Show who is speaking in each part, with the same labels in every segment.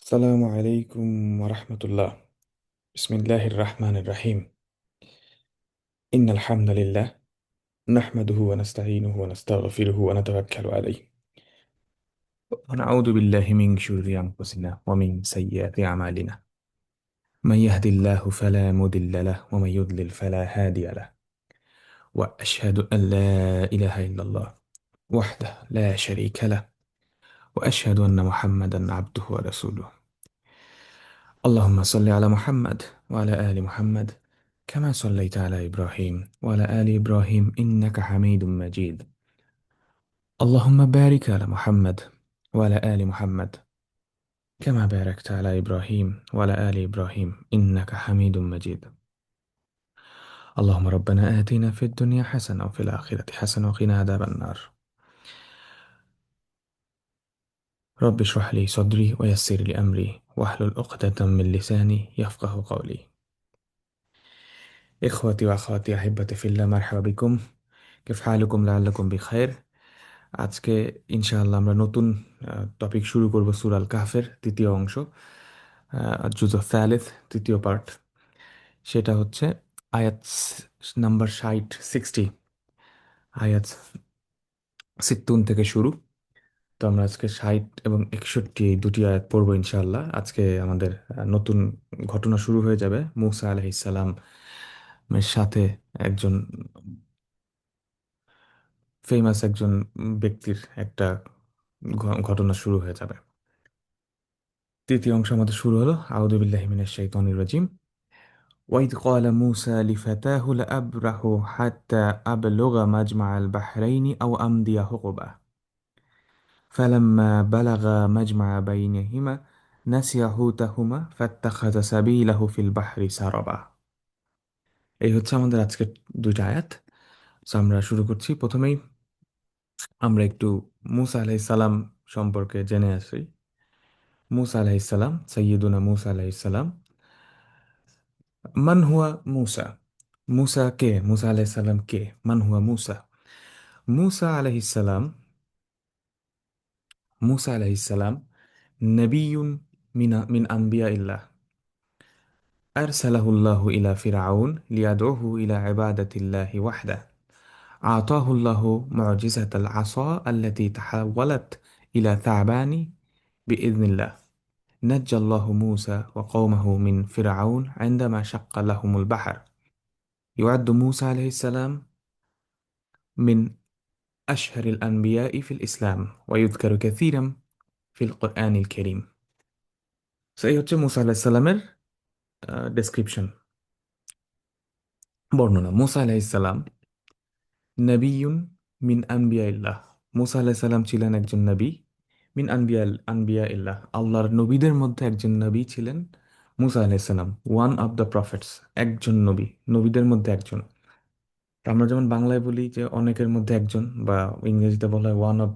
Speaker 1: السلام عليكم ورحمة الله. بسم الله الرحمن الرحيم. إن الحمد لله نحمده ونستعينه ونستغفره ونتوكل عليه ونعوذ بالله من شرور أنفسنا ومن سيئات أعمالنا. من يهد الله فلا مضل له ومن يضلل فلا هادي له. وأشهد أن لا إله إلا الله وحده لا شريك له. وأشهد أن محمدا عبده ورسوله. اللهم صل على محمد وعلى آل محمد كما صليت على إبراهيم وعلى آل إبراهيم إنك حميد مجيد. اللهم بارك على محمد وعلى آل محمد كما باركت على إبراهيم وعلى آل إبراهيم إنك حميد مجيد. اللهم ربنا آتنا في الدنيا حسنة وفي الآخرة حسنة وقنا عذاب النار. رب اشرح لي صدري ويسر لي أمري واحلل عقدة من لساني يفقه قولي. إخوتي وأخواتي أحبتي في الله، مرحبا بكم. كيف حالكم؟ لعلكم بخير. আজকে ইনশাআল্লাহ আমরা নতুন টপিক শুরু করব, সূরা আল কাহফের তৃতীয় অংশ, জুজ থালিথ, তৃতীয় পার্ট। সেটা হচ্ছে আয়াত নাম্বার 60, আয়াত 60 থেকে শুরু। তো আমরা আজকে 60 এবং 61 এই দুটি আয়াত পড়বো ইনশাআল্লাহ। আজকে আমাদের নতুন ঘটনা শুরু হয়ে যাবে মূসা আলাইহিস সালাম এর সাথে। একজন ফেমাস একজন ব্যক্তির একটা ঘটনা শুরু হয়ে যাবে। তৃতীয় অংশ আমাদের শুরু হলো, আউযু বিল্লাহি মিনাশ শাইতানির রাজিম। وإذ قال موسى لفتاه لأبرح حتى أبلغ مجمع البحرين أو أمضي حقبة فلما بلغا مجمع بينهما نسيا حوتهما فاتخذ سبيله في البحر سربا. এই হচ্ছে আমাদের আজকের দুইটা আয়াত। So আমরা শুরু করছি। প্রথমেই আমরা একটু মূসা আলাইহিস সালাম সম্পর্কে জেনে আসি। মূসা আলাইহিস সালাম, সাইয়্যিদুনা মূসা আলাইহিস সালাম। মান হুয়া মূসা? মূসা কে? মূসা আলাইহিস সালাম কে? মান হুয়া মূসা? মূসা আলাইহিস সালাম, মূসা আলাইহিস সালাম নবিয়্যুন মিন আনবিয়াইল্লাহ। আরসালাহুল্লাহু ইলা ফিরআউন লিয়াদউহু ইলা ইবাদাতিল্লাহি ওয়াহদা। আতাহুল্লাহু মুজিজাতাল আসা আল্লাতী তাহাওয়ালাত ইলা থাবানি বিইذنিল্লাহ। নাজ্জাল্লাহু মূসা ওয়া কওমাহু মিন ফিরআউন ইনদামা শাক্কা লাহুমুল বাহর। يعد موسى عليه السلام من أشهر الأنبياء في الإسلام ويذكر كثيرا في القرآن الكريم. এই হচ্ছে মুসা আলাইহিস সালামের ডেসক্রিপশন, বর্ণনা। মুসা আলাইহিস সালাম নবিয়ুন মিন আনবিয়াইল্লাহ। মুসা আলাইহিস সালাম ছিলেন একজন নবী। মিন আনবিয়াইল্লাহ, আল্লাহর নবীদের মধ্যে একজন নবী ছিলেন মুসা আলাইহিস সালাম। ওয়ান অফ দ্য প্রফেটস, একজন নবী, নবীদের মধ্যে একজন। তো আমরা যেমন বাংলায় বলি যে অনেকের মধ্যে একজন, বা ইংরেজিতে বলা হয় one of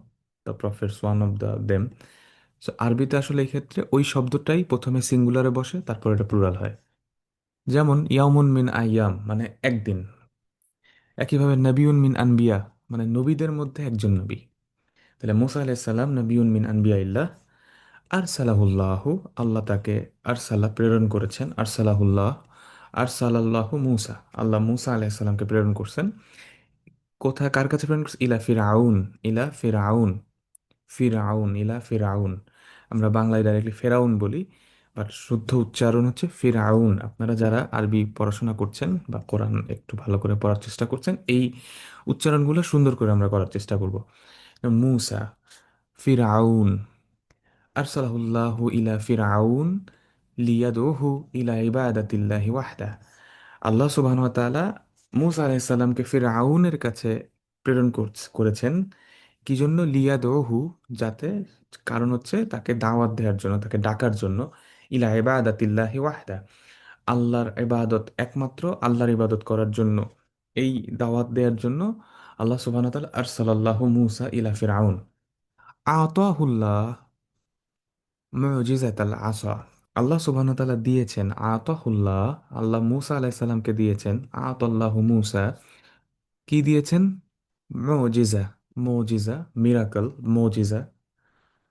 Speaker 1: the prophets, one of the them. So আরবিতে আসলে এই ক্ষেত্রে ওই শব্দটাই প্রথমে সিঙ্গুলারে বসে, তারপর এটা প্লুরাল হয়। যেমন ইয়াউমুন মিন আইয়াম মানে একদিন। একইভাবে নবিউন মিন আনবিয়া মানে নবীদের মধ্যে একজন নবী। তাহলে মুসা আলাইহিস সালাম নবিউন মিন আনবিয়া ইল্লাহ। আরসালাহুল্লাহু, আল্লাহ তাকে আরসালা প্রেরণ করেছেন। আরসালাহুল্লাহ, আরসালাল্লাহু মূসা, আল্লাহ মূসা আলাইহিস সালামকে প্রেরণ করছেন। কোথায়, কার কাছে প্রেরণ করছে? ইলা ফিরআউন, ইলা ফিরআউন, ফিরআউন, ইলা ফিরআউন। আমরা বাংলায় ডাইরেক্টলি ফেরাউন বলি, বাট শুদ্ধ উচ্চারণ হচ্ছে ফিরআউন। আপনারা যারা আরবি পড়াশোনা করছেন বা কোরআন একটু ভালো করে পড়ার চেষ্টা করছেন, এই উচ্চারণগুলো সুন্দর করে আমরা করার চেষ্টা করব। মূসা, ফিরআউন, আরসালাহুল্লাহু ইলা ফিরআউন লিয়াদউহু ইলা ইবাদাতিল্লাহি ওয়াহদা। আল্লাহ সুবহানাহু ওয়া তাআলা মূসা আলাইহিস সালামকে ফিরআউনের কাছে প্রেরণ করেছেন। কি জন্য? লিয়াদউহু, যাতে, কারণ হচ্ছে তাকে দাওয়াত দেওয়ার জন্য, তাকে ডাকার জন্য। ইলা ইবাদাতিল্লাহি ওয়াহদা, আল্লাহর ইবাদত, একমাত্র আল্লাহর ইবাদত করার জন্য, এই দাওয়াত দেওয়ার জন্য আল্লাহ সুবহানাহু ওয়া তাআলা আরসালাল্লাহু মূসা ইলা ফিরআউন। আতাহুল্লাহ মুজিজাতাল আসা, আল্লাহ সুবহানাহু ওয়া তাআলা দিয়েছেন। আতাহুল্লাহ, আল্লাহ মূসা আলাইহিস সালামকে দিয়েছেন। আতাল্লাহু মূসা, কি দিয়েছেন? মুজিজা, মুজিজা, মিরাকল, মুজিজা।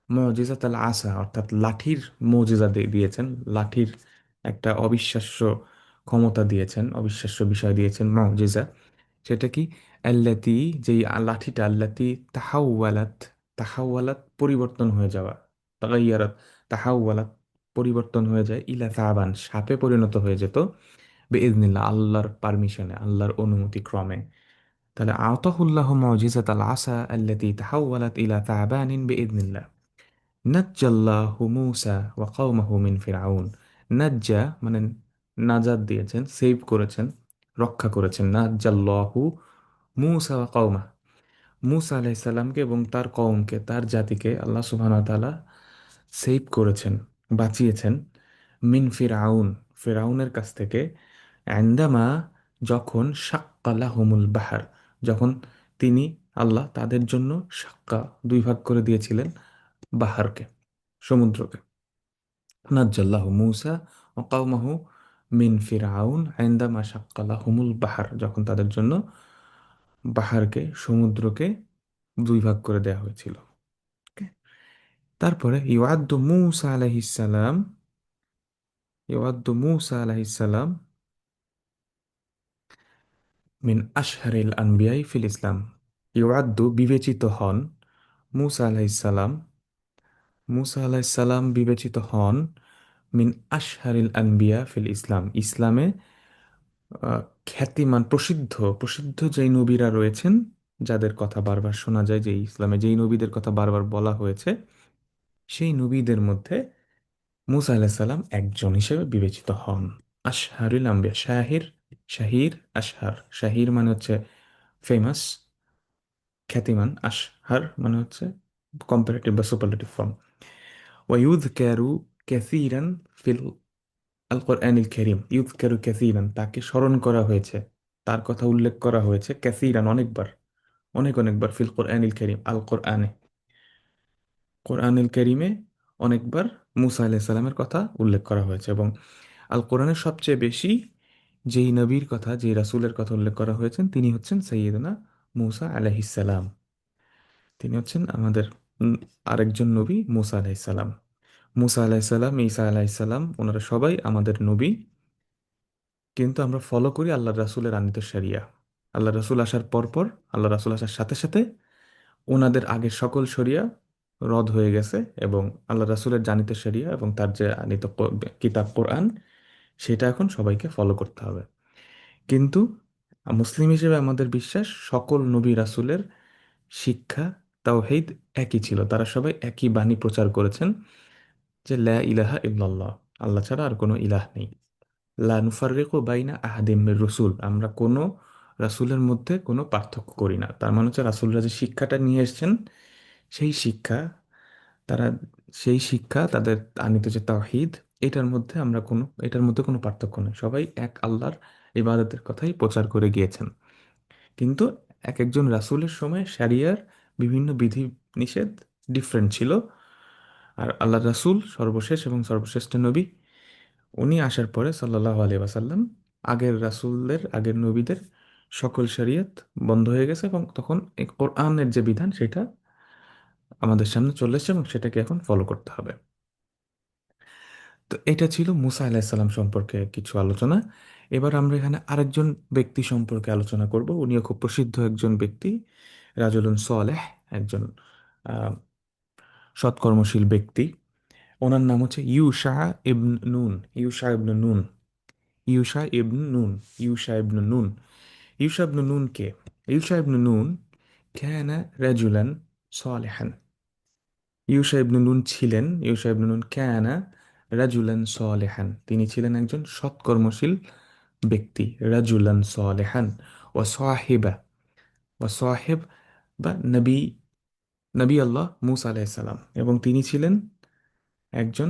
Speaker 1: মুজিজাত আল আসা অর্থাৎ লাঠির মুজিজা দিয়েছেন। লাঠির একটা অবিশ্বাস্য ক্ষমতা দিয়েছেন, অবিশ্বাস্য বিষয় দিয়েছেন মুজিজা। সেটা কি? আল্লাতি, যেই লাঠিটা, আল্লাতি তাহাওয়ালাত, তাহাওয়ালাত পরিবর্তন হয়ে যাওয়া, তাগাইয়ারাত, তাহাওয়ালাত পরিবর্তন হয়ে যায়, ইলা সাবান সাপে পরিণত হয়ে যেত, বেইজনিল্লাহ আল্লাহর পারমিশনে, আল্লাহর অনুমতি ক্রমে। তাহলে আতাহুল্লাহ মুজিজাত আল আসা আল্লাতি তাহাওয়ালাত ইলা সাবানিন বেইজনিল্লাহ। নাজ্জাল্লাহু মূসা ওয়া কওমাহু মিন ফিরআউন। নাজ্জা মানে নাজাত দিয়েছেন, সেভ করেছেন, রক্ষা করেছেন। নাজ্জাল্লাহু মূসা ওয়া কওমা, মূসা আলাইহিস সালামকে এবং তার কওমকে, তার জাতিকে আল্লাহ সুবহানাহু ওয়া তাআলা সেভ করেছেন, বাঁচিয়েছেন। মিন ফিরআউন, ফিরআউনের কাছ থেকে। আন্দামা, যখন শাক্কা লাহুমুল বাহার, যখন তিনি, আল্লাহ তাদের জন্য শাক্কা দুই ভাগ করে দিয়েছিলেন বাহারকে, সমুদ্রকে। নাজ্জাল্লাহু মূসা ও কওমাহু মিন ফিরআউন ইনদামা শাক্কা লাহুমুল বাহার, যখন তাদের জন্য বাহারকে, সমুদ্রকে দুই ভাগ করে দেওয়া হয়েছিল। Okay? তারপরে ইউআদ্দু মূসা আলাইহিস সালাম, ইউআদ্দু মূসা আলাইহিস সালাম মিন আশহারিল আনবিয়াই ফিল ইসলাম। ইউআদ্দু বিবেচিত হন, মূসা আলাইহিস সালাম, মূসা আলাইহিস সালাম বিবেচিত হন মিন আশহারিল আনবিয়া ফিল ইসলাম, ইসলামে খ্যাতিমান, প্রসিদ্ধ, প্রসিদ্ধ যেই নবীরা রয়েছেন, যাদের কথা বারবার শোনা যায়, যে ইসলামে যেই নবীদের কথা বারবার বলা হয়েছে, সেই নবীদের মধ্যে মুসা আলাইহিস সালাম একজন হিসেবে বিবেচিত হন। আশহারুল আম্বিয়া, শাহির, শাহির, আশহার। শাহির মানে হচ্ছে ফেমাস, খ্যাতিমান। আশহার মানে হচ্ছে কম্পারেটিভ বা সুপারলেটিভ ফর্ম। ওয়ায়ুযকারু কাসীরান ফিল আল কোরআনিল কারীম। ইউযকারু কাসীরান, তাকে স্মরণ করা হয়েছে, তার কথা উল্লেখ করা হয়েছে, কাসীরান অনেকবার, অনেক অনেকবার, ফিল কোরআনিল কারীম আল কোরআনে, কোরআনুল কারীমে অনেকবার মুসা আলাইহিস সালামের কথা উল্লেখ করা হয়েছে। এবং আল কোরআনের সবচেয়ে বেশি যেই নবীর কথা, যেই রাসূলের কথা উল্লেখ করা হয়েছেন, তিনি হচ্ছেন সাইয়্যিদুনা মুসা আলাইহিস সালাম। তিনি হচ্ছেন আমাদের আরেকজন নবী, মুসা আলাইহিস সালাম। মুসা আলাইহিস সালাম, ঈসা আলাইহিস সালাম, ওনারা সবাই আমাদের নবী। কিন্তু আমরা ফলো করি আল্লাহ রাসূলের আনিত শরিয়া। আল্লাহ রাসূল আসার পর পর, আল্লাহ রাসূল আসার সাথে সাথে ওনাদের আগের সকল শরিয়া রদ হয়ে গেছে, এবং আল্লাহ রাসূলের জানিত শরিয়া এবং তার যে আনিত কিতাব কোরআন, সেটা এখন সবাইকে ফলো করতে হবে। কিন্তু মুসলিম হিসেবে আমাদের বিশ্বাস, সকল নবী রাসূলের শিক্ষা, তাওহীদ একই ছিল। তারা সবাই একই বাণী প্রচার করেছেন, যে লা ইলাহা ইল্লাল্লাহ, আল্লাহ ছাড়া আর কোনো ইলাহ নেই। লা নুফাররিকু বাইনা আহাদিম মির রসুল, আমরা কোনো রাসূলের মধ্যে কোনো পার্থক্য করি না। তার মানে হচ্ছে রাসূলরা যে শিক্ষাটা নিয়ে এসেছেন, সেই শিক্ষা, তারা, সেই শিক্ষা তাদের আনিত যে তাওহীদ, এটার মধ্যে কোনো পার্থক্য নেই। সবাই এক আল্লাহর ইবাদতের কথাই প্রচার করে গিয়েছেন। কিন্তু এক একজন রাসূলের সময় শারিয়ার বিভিন্ন বিধি নিষেধ ডিফারেন্ট ছিল। আর আল্লাহ রাসূল সর্বশেষ এবং সর্বশ্রেষ্ঠ নবী, উনি আসার পরে সাল্লাল্লাহু আলাইহি ওয়াসাল্লাম, আগের রাসূলদের, আগের নবীদের সকল শরিয়ত বন্ধ হয়ে গেছে, এবং তখন এই কোরআনের যে বিধান, সেটা আমাদের সামনে চলে এসেছে, এবং সেটাকে এখন ফলো করতে হবে। তো এটা ছিল মুসা আলাহিসাল্লাম সম্পর্কে কিছু আলোচনা। এবার আমরা এখানে আরেকজন ব্যক্তি সম্পর্কে আলোচনা করব। উনিও খুব প্রসিদ্ধ একজন ব্যক্তি, রাজুলুন সালেহ, একজন আহ, সৎকর্মশীল ব্যক্তি। ওনার নাম হচ্ছে ইউশা ইবন নুন। ইউশা ইবন নুন, ইউশা ইবন নুন, ইউশা ইবন নুন। ইউশা ইবন নুন কে? ইউশা ইবন নুন কানা রাজুলান সালেহান। ইউশা ইবনে নুন ছিলেন, ইউশা ইবনে নুন কানা রাজুলান সালেহান, তিনি ছিলেন একজন সৎকর্মশীল ব্যক্তি। রাজুলান সালেহান ও সাহিবা, ও সাহেব বা নবী, নবী আল্লাহ মুসা আলাইহিস সালাম, এবং তিনি ছিলেন একজন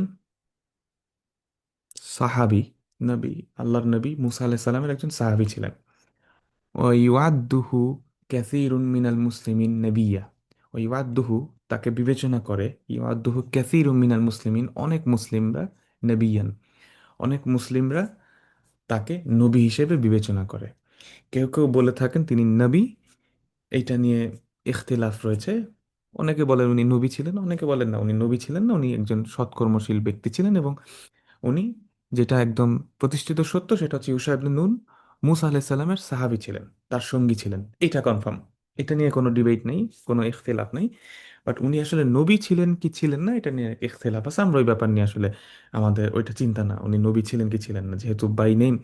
Speaker 1: সাহাবী। নবী, আল্লাহর নবী মুসা আলাইহিস সালামের একজন সাহাবী ছিলেন। ও ইউআদ্দুহু কাসীরুন মিনাল মুসলিমিন নবিয়্যা। ও ইউআদ্দুহু, তাকে বিবেচনা করে, ইউআদ্দুহু কাসীরুন মিনাল মুসলিমিন, অনেক মুসলিমরা, নবিয়ান, অনেক মুসলিমরা তাকে নবী হিসেবে বিবেচনা করে। কেউ কেউ বলে থাকেন তিনি নবী, এইটা নিয়ে ইখতিলাফ রয়েছে। অনেকে বলেন উনি নবী ছিলেন, অনেকে বলেন না উনি নবী ছিলেন না, উনি একজন সৎকর্মশীল ব্যক্তি ছিলেন। এবং উনি, যেটা একদম প্রতিষ্ঠিত সত্য, সেটা হচ্ছে ইউশা ইবনে নুন মুসা আলাইহিস সালামের সাহাবী ছিলেন, তার সঙ্গী ছিলেন। এটা কনফার্ম, এটা নিয়ে কোনো ডিবেট নেই, কোনো ইখতিলাফ নেই। বাট উনি আসলে নবী ছিলেন কি ছিলেন না, এটা নিয়ে ইখতিলাফ আছে। আমরা ওই ব্যাপার নিয়ে আসলে আমাদের ওইটা চিন্তা না, উনি নবী ছিলেন কি ছিলেন না, যেহেতু বাই নেম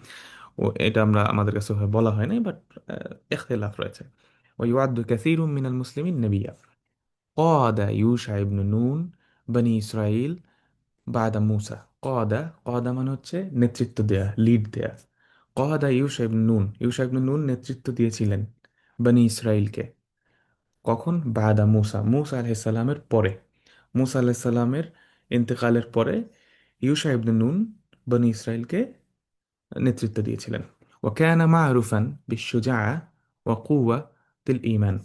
Speaker 1: ও এটা আমরা আমাদের কাছে ওভাবে বলা হয় নাই। বাট ইখতিলাফ রয়েছে। ويعد كثير من المسلمين نبيا قاد يوشع بن نون بني إسرائيل بعد موسى। قاد মানে হচ্ছে নেতৃত্ব দেয়া, লিড দেয়া। কহাদা ইউশা ইবনে নুন, ইউশা ইবনে নুন নেতৃত্ব দিয়েছিলেন বনি ইসরাইলকে। কখন? বাদা মুসা, মুসা আলাইহিস সালামের পরে। মুসা আলাইহিস সালামের ইন্তেকালের পরে ইউশা ইবনে নুন বনি ইসরাইলকে নেতৃত্ব দিয়েছিলেন। ওয়াকানা মা'রুফান বিশুজাআ ওয়া কুওয়াতিল ঈমান।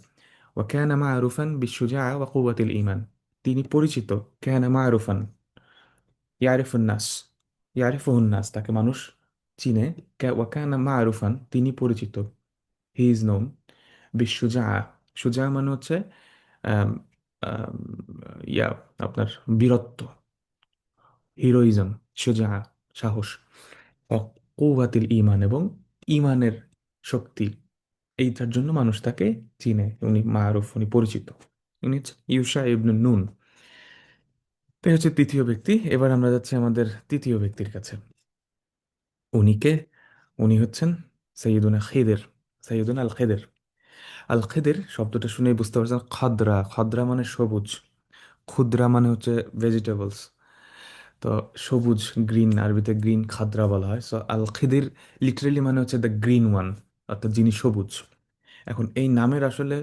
Speaker 1: ওয়াকানা মা'রুফান বিশুজাআ ওয়া কুওয়াতিল ঈমান। তিনি পরিচিত, কানা মা'রুফান ইয়ারিফুন নাস, ইয়ারিফুহুন নাস, তাকে মানুষ চিনে। ওয়াকানা মা'রুফান, তিনি পরিচিত, হি ইজ নোন। বিশুজা, সুজা মানে হচ্ছে আম, আম, ইয়া আপনার বীরত্ব, হিরোইজম, সুজা সাহস। কুওয়াতিল ঈমান, এবং ঈমানের শক্তি, এইটার জন্য মানুষ তাকে চিনে। উনি মারুফ, উনি পরিচিত। উনি হচ্ছে ইউশা ইবনে নুন। তো এই হচ্ছে তৃতীয় ব্যক্তি। এবার আমরা যাচ্ছি আমাদের তৃতীয় ব্যক্তির কাছে। উনি কে? উনি হচ্ছেন সৈয়দুনা খিদের, সৈয়দুনা আল খিদের। আল খিদের শব্দটা শুনেই বুঝতে পারছেন, খদরা, খদরা মানে সবুজ, ক্ষুদ্রা মানে হচ্ছে ভেজিটেবলস। তো সবুজ, গ্রিন, আরবিতে গ্রিন খাদ্রা বলা হয়। সো আল খিদির লিটারেলি মানে হচ্ছে দ্য গ্রিন ওয়ান, অর্থাৎ যিনি সবুজ। এখন এই নামের আসলে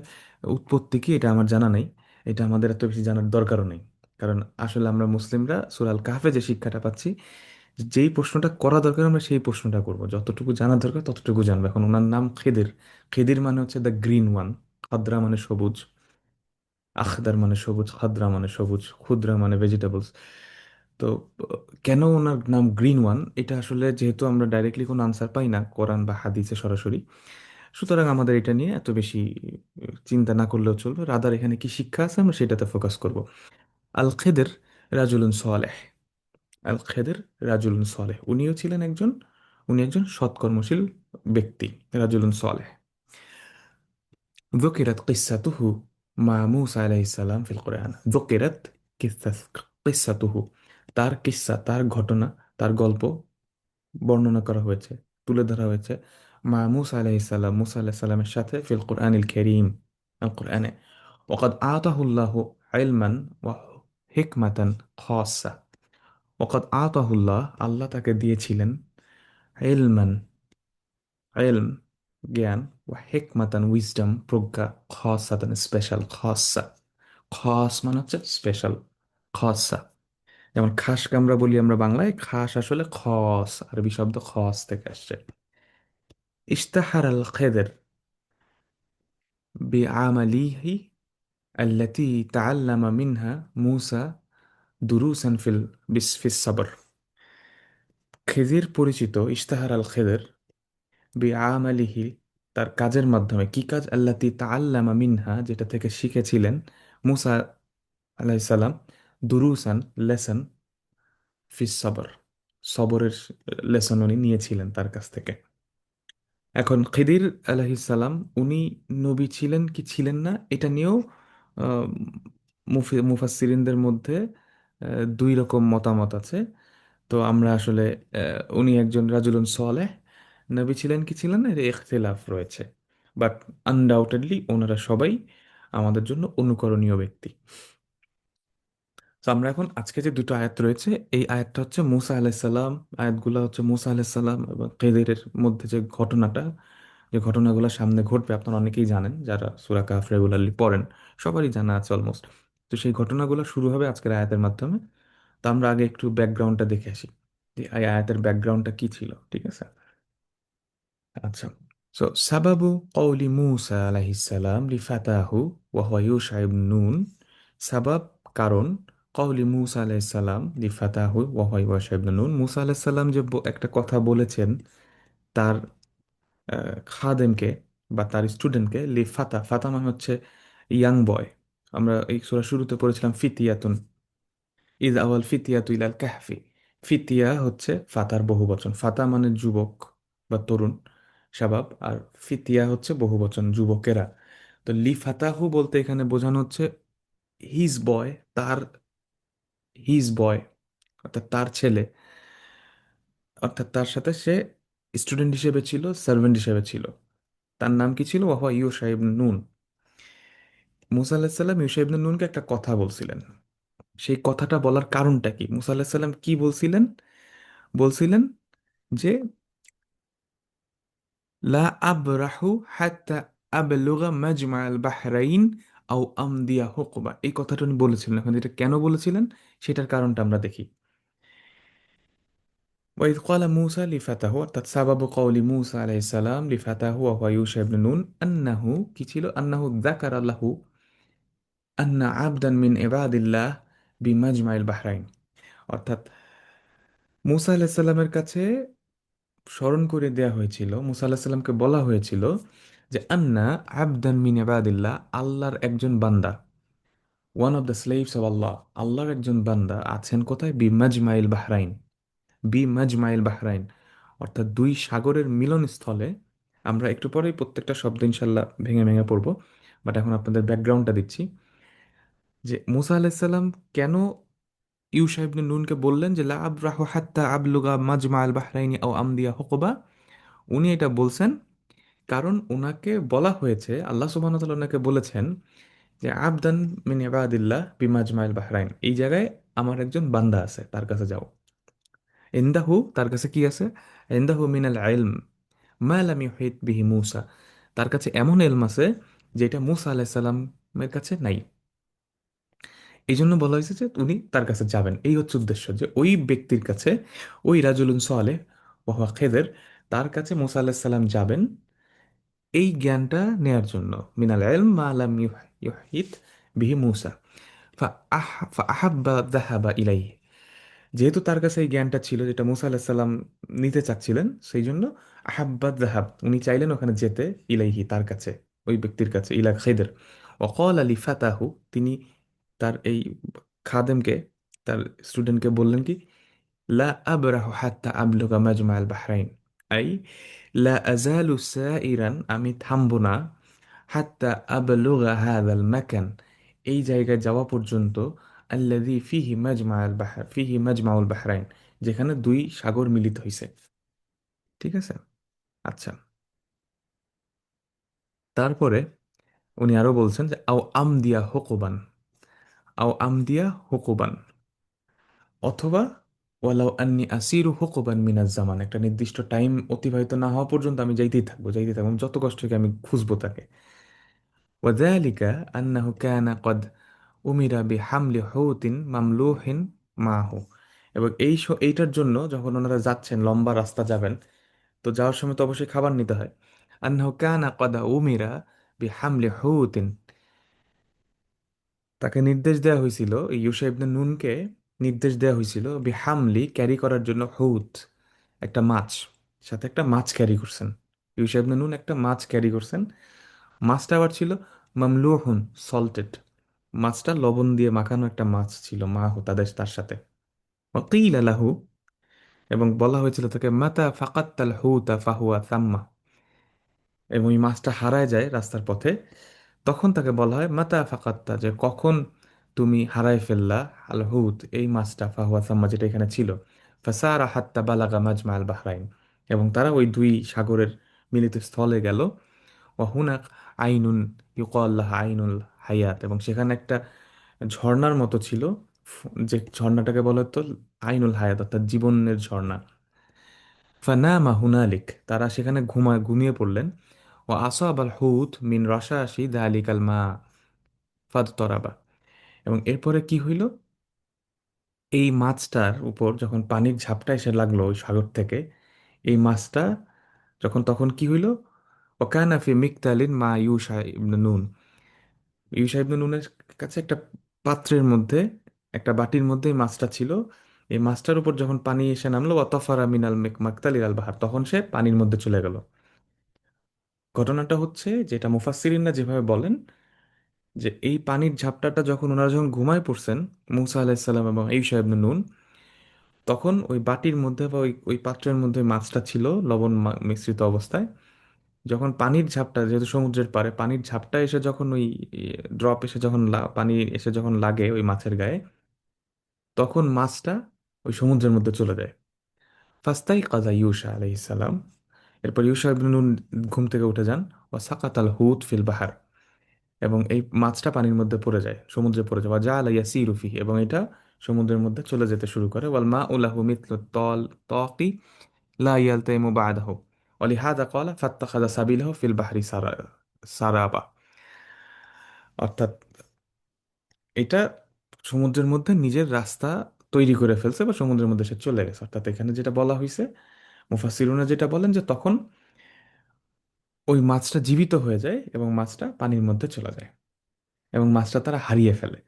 Speaker 1: উৎপত্তি কি এটা আমার জানা নেই, এটা আমাদের এত বেশি জানার দরকারও নেই। কারণ আসলে আমরা মুসলিমরা সূরা আল কাহফে যে শিক্ষাটা পাচ্ছি, যেই প্রশ্নটা করা দরকার আমরা সেই প্রশ্নটা করব, যতটুকু জানা দরকার ততটুকু জানবো। এখন ওনার নাম খিদির, খিদির মানে হচ্ছে দ্য গ্রিন ওয়ান। খাদ্রা মানে সবুজ, আখদার মানে সবুজ, খাদ্রা মানে সবুজ, ক্ষুদ্রা মানে ভেজিটেবলস। তো কেন ওনার নাম গ্রিন ওয়ান, এটা আসলে যেহেতু আমরা ডাইরেক্টলি কোনো আনসার পাই না কোরআন বা হাদিসে সরাসরি, সুতরাং আমাদের এটা নিয়ে এত বেশি চিন্তা না করলেও চলবে। রাদার এখানে কি শিক্ষা আছে আমরা সেটাতে ফোকাস করব। আল খেদের রাজুলুন সালেহ, আল খেদের রাজুলুন সালেহ, উনি একজন সৎকর্মশীল ব্যক্তি, রাজুলুন সালেহ। ذكرت قصته مع موسى عليه السلام في القرآن। ذكرت قصته، তার কিসসা, তার ঘটনা, তার গল্প বর্ণনা করা হয়েছে, তুলে ধরা হয়েছে মা মুসা আলাইহিস সালাম, মুসা আলাইহিস সালামের সাথে ফিল কুরআনিল কারীম, আল কুরআনে। ওয়াকাদ আতাহুল্লাহু ইলমান ওয়া হিকমাতান খাসসা। ওয়াকাদ আতাহুল্লাহ, আল্লাহ তাকে দিয়েছিলেন, ইলমান, ইলম জ্ঞান, ওয়া হিকমাতান উইজডম প্রজ্ঞা, খাসাতান স্পেশাল, খাসা, খাস মানে হচ্ছে স্পেশাল, খাসা। যেমন খাস আমরা বলি আমরা বাংলায়, খাস আসলে খস, আরবি শব্দ খস থেকে আসছে। ইশতাহার আল খেদের বিআমালিহি التي تعلم منها موسى دروسا في الصبر। খেজির পরিচিত, ইশতাহার আল খেদের বিআমালিহি, তার কাজের মাধ্যমে। কি কাজ? আল্লাতি তাআল্লামা মিনহা, যেটা থেকে শিখেছিলেন মুসা আলাইহিস সালাম, দুরুসান, লেসন, ফিস সবর, সবরের লেসন উনি নিয়েছিলেন তার কাছ থেকে। এখন খিদির আলাইহিস সালাম উনি নবী ছিলেন কি ছিলেন না, এটা নিয়েও আহ, মুফাসসিরিনদের মধ্যে দুই রকম মতামত আছে। তো আমরা আসলে উনি একজন রাজুলুন সালেহ, নবী ছিলেন কি ছিলেন না, এর ইখতিলাফ রয়েছে। বাট আনডাউটেডলি ওনারা সবাই আমাদের জন্য অনুকরণীয় ব্যক্তি। তো আমরা এখন আজকে যে দুটো আয়াত রয়েছে, এই আয়াতটা হচ্ছে মুসা আলাইসাল্লাম, আয়াতগুলো হচ্ছে মুসা আলাইসাল্লাম এবং খেদিরের মধ্যে যে ঘটনাটা, যে ঘটনাগুলো সামনে ঘটবে আপনারা অনেকেই জানেন, যারা সূরা কাহফ রেগুলারলি পড়েন সবারই জানা আছে অলমোস্ট। তো সেই ঘটনাগুলো শুরু হবে আজকের আয়াতের মাধ্যমে। তো আমরা আগে একটু ব্যাকগ্রাউন্ডটা দেখে আসি, যে এই আয়াতের ব্যাকগ্রাউন্ডটা কি ছিল, ঠিক আছে? আচ্ছা, সো সাবাবু কওলি মুসা আলাইহিস সালাম লিফাতাহু ওয়া হুয়া ইউশা ইবন নুন। সাবাব, কারণ, কওলি মুসা আলাইহিস সালাম লিফাতাহু ওয়া হুয়া ইউশা ইবন নুন, মুসা আলাইহিস সালাম যে একটা কথা বলেছেন তার খাদেমকে বা তার স্টুডেন্টকে, লিফাতা, ফাতা মানে হচ্ছে ইয়াং বয়, আমরা এই সূরা শুরুতে পড়েছিলাম ফিতিয়াতুন, ইদ আওয়াল ফিতিয়াতু ইলাল কাহফি। ফিতিয়া হচ্ছে ফাতার বহুবচন, ফাতা মানে যুবক বা তরুণ, শাবাব। আর ফিতিয়া হচ্ছে বহুবচন, যুবকেরা। তো লি ফাতাহু বলতে এখানে বোঝানো হচ্ছে হিজ বয়, তার, হিজ বয় অর্থাৎ তার ছেলে, অর্থাৎ তার সাথে সে স্টুডেন্ট হিসেবে ছিল, সার্ভেন্ট হিসেবে ছিল। তার নাম কি ছিল? ওয়াহুয়া ইউশা ইবনে নুন। মুসা আলাহিসাল্লাম ইউশা ইবনে নুনকে একটা কথা বলছিলেন। সেই কথাটা বলার কারণটা কি? মুসা আলাহিসাল্লাম কি বলছিলেন? বলছিলেন যে লা আবরাহু হাত্তা আবলুগা মাজমা আল বাহরাইন আও আমদিয়া হুকবা। এই কথাটা উনি বলেছিলেন। এখন এটা কেন বলেছিলেন সেটার কারণটা আমরা দেখি। ওয়াইদ ক্বালা মূসা লিফাতাহু, অর্থাৎ সাবাবু কওলি মূসা আলাইহিস সালাম লিফাতাহু ওয়া হুয়া ইউশা ইবনে নুন, আন্নাহু কি ছিল? আন্নাহু যাকারা লাহু আন্না আবদান মিন ইবাদিল্লাহ বিমাজমাইল বাহরাইন। অর্থাৎ মূসা আলাইহিস সালামের কাছে স্মরণ করে দেয়া হয়েছিল, মুসা আল্লাহ সাল্লামকে বলা হয়েছিল যে আন্না আবদান মিন ইবাদিল্লাহ, আল্লাহর একজন বান্দা, one of the slaves of Allah, আল্লাহর একজন বান্দা আছেন কোথায়? বি মাজমাইল বাহরাইন, বি মাজমাইল বাহরাইন, অর্থাৎ দুই সাগরের মিলনস্থলে। আমরা একটু পরেই প্রত্যেকটা শব্দ ইনশাল্লাহ ভেঙে ভেঙে পড়বো, বাট এখন আপনাদের ব্যাকগ্রাউন্ডটা দিচ্ছি। যে মুসা আলাহিসাল্লাম কেন ইউশা ইবনে নুনকে বললেন যে লা আবরাহু হাত্তা আবলুগা মাজমা আল বাহরাইনি আও আমদিয়া হুকবা। উনি এটা বলছেন কারণ ওনাকে বলা হয়েছে, আল্লাহ সুবহানাহু ওয়া তাআলা ওনাকে বলেছেন যে আবদান মিন ইবাদিল্লাহ বিমাজমাইল বাহরাইন, এই জায়গায় আমার একজন বান্দা আছে, তার কাছে যাও। ইনদাহু, তার কাছে কি আছে? ইনদাহু মিনাল ইলম মা লাম ইউহিত বিহি মূসা, তার কাছে এমন ইলম আছে যেটা মূসা আলাইহিস সালামের কাছে নাই। এই জন্য বলা হয়েছে যে উনি তার কাছে যাবেন। এই হচ্ছে উদ্দেশ্য, যে ওই ব্যক্তির কাছে, ওই রাজুলুন সালেহ ওয়া হুয়া খেদের, তার কাছে মূসা আলাইহিস সালাম যাবেন এই জ্ঞানটা নেয়ার জন্য। মিনাল ইলম মা লাম ইউহিত বিহি মূসা ফাআহাব্বা যাহাবা ইলাইহি। যেহেতু তার কাছে এই জ্ঞানটা ছিল যেটা মুসা আলাহিস সাল্লাম নিতে চাচ্ছিলেন, সেই জন্য আহাব্বা যাহাব, উনি চাইলেন ওখানে যেতে, ইলাইহি, তার কাছে, ওই ব্যক্তির কাছে, ইলা খেদের। অকল আলী ফাতাহু, তিনি তার এই খাদেমকে, তার স্টুডেন্টকে বললেন কি? লা আবরাহু হাত্তা আবলুগা মাজমা আল বাহরাইন, আই লা আজালু সাইরান, আমি থামবো না, হাত্তা আবলুগা হাদাল মাকান, এই জায়গায় যাওয়া পর্যন্ত, আল্লাযী ফিহি মাজমা আল বাহর, ফিহি মাজমাউল বাহরাইন, যেখানে দুই সাগর মিলিত হইছে। ঠিক আছে? আচ্ছা, তারপরে উনি আরো বলছেন যে আও আমদিয়া হুকুবান, আও আমদিয়া হুকুবান, অথবা ওয়ালাউ আন্নি আসিরু হুকুবান মিনাজ জামান, একটা নির্দিষ্ট টাইম অতিবাহিত না হওয়া পর্যন্ত আমি যাইতেই থাকবো, যাইতেই থাকবো, আমি যত কষ্ট হোক আমি খুঁজবো তাকে। ওয়াযালিকা আন্নাহু কানা কদ উমিরা বিহামলি হুতিন মামলুহিন মাহু। এবং এইটার জন্য যখন ওনারা যাচ্ছেন, লম্বা রাস্তা যাবেন, তো যাওয়ার সময় তো অবশ্যই খাবার নিতে হয়। আন্নাহু কানা কদ উমিরা বিহামলি হুতিন, তাকে নির্দেশ দেওয়া হয়েছিল, এই ইউশা ইবনে নুনকে নির্দেশ দেওয়া হয়েছিল বিহামলি, ক্যারি করার জন্য, হুত, একটা মাছ, সাথে একটা মাছ ক্যারি করছেন। ইউশা ইবনে নুন একটা মাছ ক্যারি করছেন। মাছটা আবার ছিল মামলুহুন, সল্টেড, মাছটা লবণ দিয়ে মাখানো একটা মাছ ছিল, তাদের তার সাথে। ওয়াকিল লাহু, এবং বলা হয়েছিল তাকে মাতা ফাকাত্তাল হুতা ফাহুয়া সাম্মা, এবং এই মাছটা হারায় যায় রাস্তার পথে। তখন তাকে বলা হয় মাতা ফাকাত্তা, যে কখন তুমি হারায় ফেললা আল হুত, এই মাছটা, ফাহুয়া সাম্মা, যেটা এখানে ছিল। ফাসারা হাত্তা বালাগা মাজমা আল বাহরাইন, এবং তারা ওই দুই সাগরের মিলিত স্থলে গেল। ওয়াহুনাক আইনুন ইউকাল্লাহ আইনুল হায়াত, এবং সেখানে একটা ঝর্ণার মতো ছিল, যে ঝর্ণাটাকে বলা হতো আইনুল হায়াত, অর্থাৎ জীবনের ঝর্ণা। ফানামা হুনালিক, তারা সেখানে ঘুমিয়ে পড়লেন। ও আসাব আল হুত মিন রসাশি দালিকাল মা ফাদ তরাবা, এবং এরপরে কি হইল? এই মাছটার উপর যখন পানির ঝাপটা এসে লাগলো ওই সাগর থেকে, এই মাছটা যখন, তখন কি হইল? ওকানা ফি মিকতালিন মা ইউশা ইবনে নুন, ইউশা ইবনে নুনের কাছে একটা পাত্রের মধ্যে, একটা বাটির মধ্যে এই মাছটা ছিল। এই মাছটার উপর যখন পানি এসে নামলো, ওয়াতফারা মিনাল মাকতালিল আল বাহার, তখন সে পানির মধ্যে চলে গেল। ঘটনাটা হচ্ছে যেটা মুফাসসিরিনরা যেভাবে বলেন, যে এই পানির ঝাপটাটা যখন ওনারা যখন ঘুমায় পড়ছেন, মুসা আলাহিসাল্লাম এবং ইউশা ইবনে নুন, তখন ওই বাটির মধ্যে বা ওই ওই পাত্রের মধ্যে মাছটা ছিল লবণ মিশ্রিত অবস্থায়। যখন পানির ঝাপটা, যেহেতু সমুদ্রের পাড়ে, পানির ঝাপটা এসে যখন ওই ড্রপ এসে যখন পানি এসে যখন লাগে ওই মাছের গায়ে, তখন মাছটা ওই সমুদ্রের মধ্যে চলে যায়। ফাস্তাই কাজা ইউসা আলাইহিসসালাম, এরপর ইউসা ইবনে নুন ঘুম থেকে উঠে যান। ও সাকাতাল হুত ফিল বাহার, এবং এই মাছটা পানির মধ্যে পড়ে যায়, সমুদ্রে পড়ে যায়। ওয়া জাআলা ইয়াসিরু ফিহি, এবং এটা সমুদ্রের মধ্যে চলে যেতে শুরু করে। ওয়াল মাউ লাহু মিথলু তল তাকি লা ইয়ালতাইমু বা'দাহু ওয়ালিহাযা ক্বালা ফাত্তাখাযা সাবিলাহু ফিল বাহরি সারাবা। অর্থাৎ এটা সমুদ্রের মধ্যে নিজের রাস্তা তৈরি করে ফেলছে, বা সমুদ্রের মধ্যে সে চলে গেছে। অর্থাৎ এখানে যেটা বলা হয়েছে, মুফাসসিরুনা যেটা বলেন, যে তখন ওই মাছটা জীবিত হয়ে যায় এবং মাছটা পানির মধ্যে চলে যায় এবং মাছটা তারা হারিয়ে ফেলে।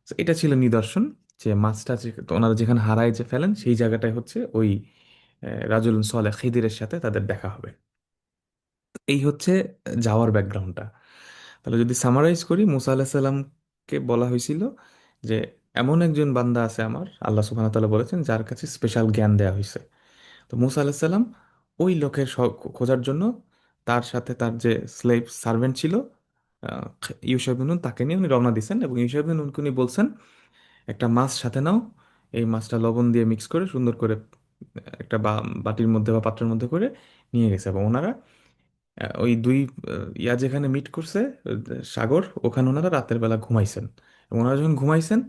Speaker 1: তো এটা ছিল নিদর্শন যে মাছটা তো ওনারা যেখানে হারায় যে ফেলেন, সেই জায়গাটাই হচ্ছে ওই রাজুলুন সালেহ খিদিরের সাথে তাদের দেখা হবে। এই হচ্ছে যাওয়ার ব্যাকগ্রাউন্ডটা। তাহলে যদি সামারাইজ করি, মুসা আলাহিস সাল্লামকে বলা হয়েছিল যে এমন একজন বান্দা আছে আমার, আল্লাহ সুবহানাহু ওয়া তাআলা বলেছেন, যার কাছে স্পেশাল জ্ঞান দেওয়া হয়েছে। তো মুসা আলাহিস সাল্লাম ওই লোকের খোঁজার জন্য তার সাথে তার যে স্লেভ সার্ভেন্ট ছিল আহ, ইউশা ইবনে নুন, তাকে নিয়ে উনি রওনা দিয়েছেন। এবং ইউশা ইবনে নুনকে উনি বলছেন, একটা মাছ সাথে নাও, এই মাছটা লবণ দিয়ে মিক্স করে সুন্দর করে একটা বাটির মধ্যে বা পাত্রের মধ্যে করে নিয়ে গেছে। এবং ওনারা ওই দুই ইয়া যেখানে মিট করছে, সাগর, ওখানে ওনারা রাতের বেলা ঘুমাইছেন। এবং ওনারা যখন ঘুমাইছেন,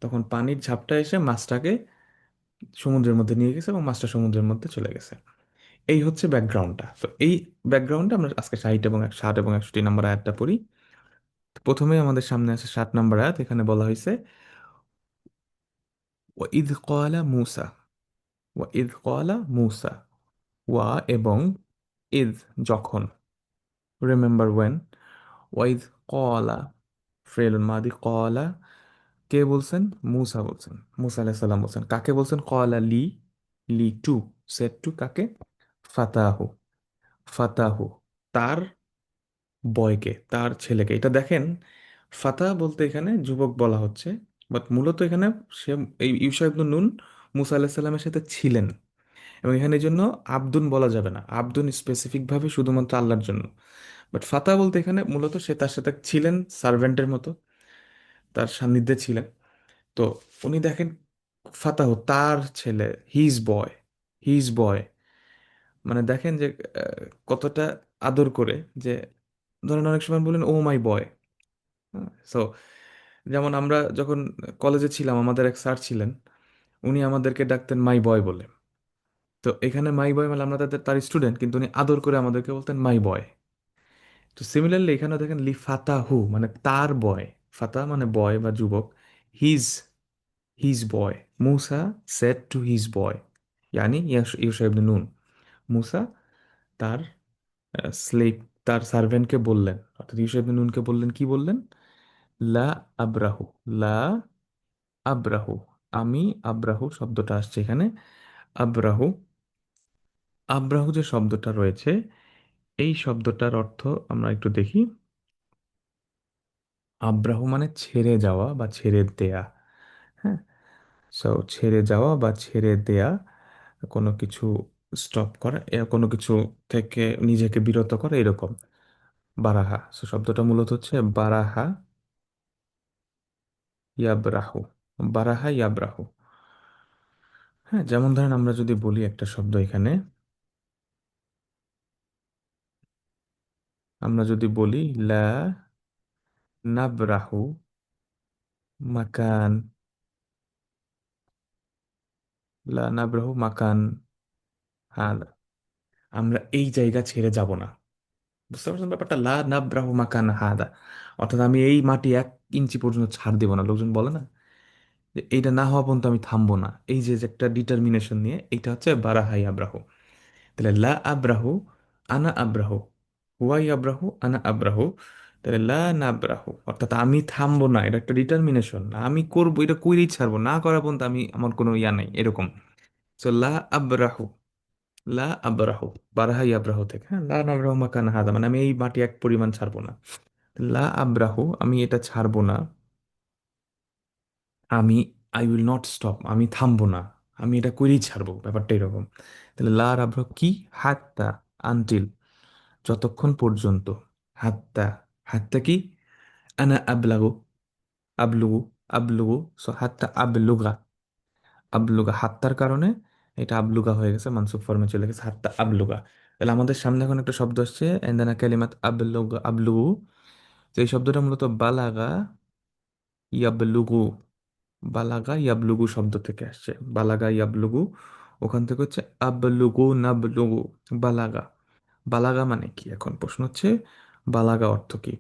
Speaker 1: তখন পানির ঝাপটা এসে মাছটাকে সমুদ্রের মধ্যে নিয়ে গেছে এবং মাছটা সমুদ্রের মধ্যে চলে গেছে। এই হচ্ছে ব্যাকগ্রাউন্ডটা। তো এই ব্যাকগ্রাউন্ডে আমরা আজকে 60 এবং 61 নম্বর আয়াতটা পড়ি। তো প্রথমে আমাদের সামনে আছে 60 নম্বর আয়াত। এখানে বলা হয়েছে, ওয়াইদ ক্বালা মূসা, ওয়াইদ ক্বালা মূসা, ওয়া এবং ইদ যখন, রিমেম্বার ওয়েন, ওয়াইদ ক্বালা ফেলুন মাদি, ক্বালা কে বলছেন? মূসা বলছেন, মূসা আলাইহিস সালাম বলছেন। কাকে বলছেন? ক্বালা লি, লি টু, সেড টু কাকে? ফাতাহু, ফাতাহু তার বয়কে, তার ছেলেকে। এটা দেখেন, ফাতা বলতে এখানে যুবক বলা হচ্ছে, বাট মূলত এখানে সে, এই ইউশা ইবনে নুন মুসা আলাহিস সাল্লামের সাথে ছিলেন। এবং এখানে এই জন্য আব্দুন বলা যাবে না, আব্দুন স্পেসিফিক ভাবে শুধুমাত্র আল্লাহর জন্য। বাট ফাতা বলতে এখানে মূলত সে তার সাথে ছিলেন, সার্ভেন্টের মতো তার সান্নিধ্যে ছিলেন। তো উনি দেখেন, ফাতাহ তার ছেলে, হিজ বয়, হিজ বয়, মানে দেখেন যে কতটা আদর করে। যে ধরেন অনেক সময় বলেন ও মাই বয়। সো যেমন আমরা যখন কলেজে ছিলাম, আমাদের এক স্যার ছিলেন, উনি আমাদেরকে ডাকতেন মাই বয় বলে। তো এখানে মাই বয় মানে আমরা তার স্টুডেন্ট, কিন্তু উনি আদর করে আমাদেরকে বলতেন মাই বয়। তো সিমিলারলি এখানেও দেখেন, লি ফাতাহু মানে তার বয়, ফাতা মানে বয় বা যুবক, his, his boy, Musa said to his boy, ইয়ানি ইউশা ইবনে নুন, মুসা তার স্লেভ, তার সার্ভেন্টকে বললেন, অর্থাৎ ইউশা ইবনে নুনকে বললেন, কি বললেন? লা আব্রাহু, লা আব্রাহু, আমি আব্রাহু শব্দটা আসছে এখানে, আব্রাহু, আব্রাহু যে শব্দটা রয়েছে, এই শব্দটার অর্থ আমরা একটু দেখি। আব্রাহু মানে ছেড়ে যাওয়া বা ছেড়ে দেয়া। হ্যাঁ, সো ছেড়ে যাওয়া বা ছেড়ে দেয়া, কোনো কিছু স্টপ করা, কোনো কিছু থেকে নিজেকে বিরত করা, এরকম। বারাহা, সো শব্দটা মূলত হচ্ছে বারাহা ইয়াব্রাহু, বারাহা ইয়াব্রাহু। হ্যাঁ, যেমন ধরেন আমরা যদি বলি একটা শব্দ এখানে, আমরা যদি বলি লা নাবরাহু মাকান, লা নাবরাহু মাকান হাদা, আমরা এই জায়গা ছেড়ে যাব না। বুঝতে পারছেন ব্যাপারটা? লা নাবরাহু মাকান হাদা, অর্থাৎ আমি এই মাটি 1 ইঞ্চি পর্যন্ত ছাড় দিব না। লোকজন বলে না যে এইটা না হওয়া পর্যন্ত আমি থামবো না, এই যে যে একটা ডিটারমিনেশন নিয়ে, এটা হচ্ছে বারাহাই আব্রাহু। তাহলে লা আব্রাহু, আনা আব্রাহু, হুয়াই আব্রাহু, আনা আব্রাহু। তাহলে লা না আব্রাহু অর্থাৎ আমি থামবো না, এটা একটা ডিটারমিনেশন, আমি করবো, এটা কইরেই ছাড়বো, না করা পর্যন্ত আমি, আমার কোনো ইয়া নাই, এরকম। সো লা আব্রাহু, লা আব্রাহু, বারাহাই আব্রাহু থেকে, হ্যাঁ, লা নাব্রাহু মাকান হাদা মানে আমি এই মাটি এক পরিমাণ ছাড়বো না। লা আব্রাহু, আমি এটা ছাড়বো না। আমি, আই উইল নট স্টপ, আমি থামবো না, আমি এটা করেই ছাড়বো, ব্যাপারটা এরকম। তাহলে লা আব্রাহু কি, হাত্তা, আনটিল, যতক্ষণ পর্যন্ত, হাত্তা, হাত্তা কি, আনা আবলাগু, আবলুগু, আবলুগু, সো হাত্তা আবলুগা, আবলুগা হাত্তার কারণে এটা আবলুগা হয়ে গেছে, মানসুব ফর্মে চলে গেছে, হাত্তা আবলুগা। তাহলে আমাদের সামনে এখন একটা শব্দ আসছে, এন্দানা কালিমাত আবলুগা, আবলুগু। তো এই শব্দটা মূলত বালাগা ইয়াবলুগু, বালাগা ইয়াবলুগু শব্দ থেকে আসছে, বালাগা ইয়াবলুগু, ওখান থেকে হচ্ছে আবলুগু নাবলুগু, বালাগা। বালাগা মানে কি, এখন প্রশ্ন হচ্ছে বালাগা অর্থ কি।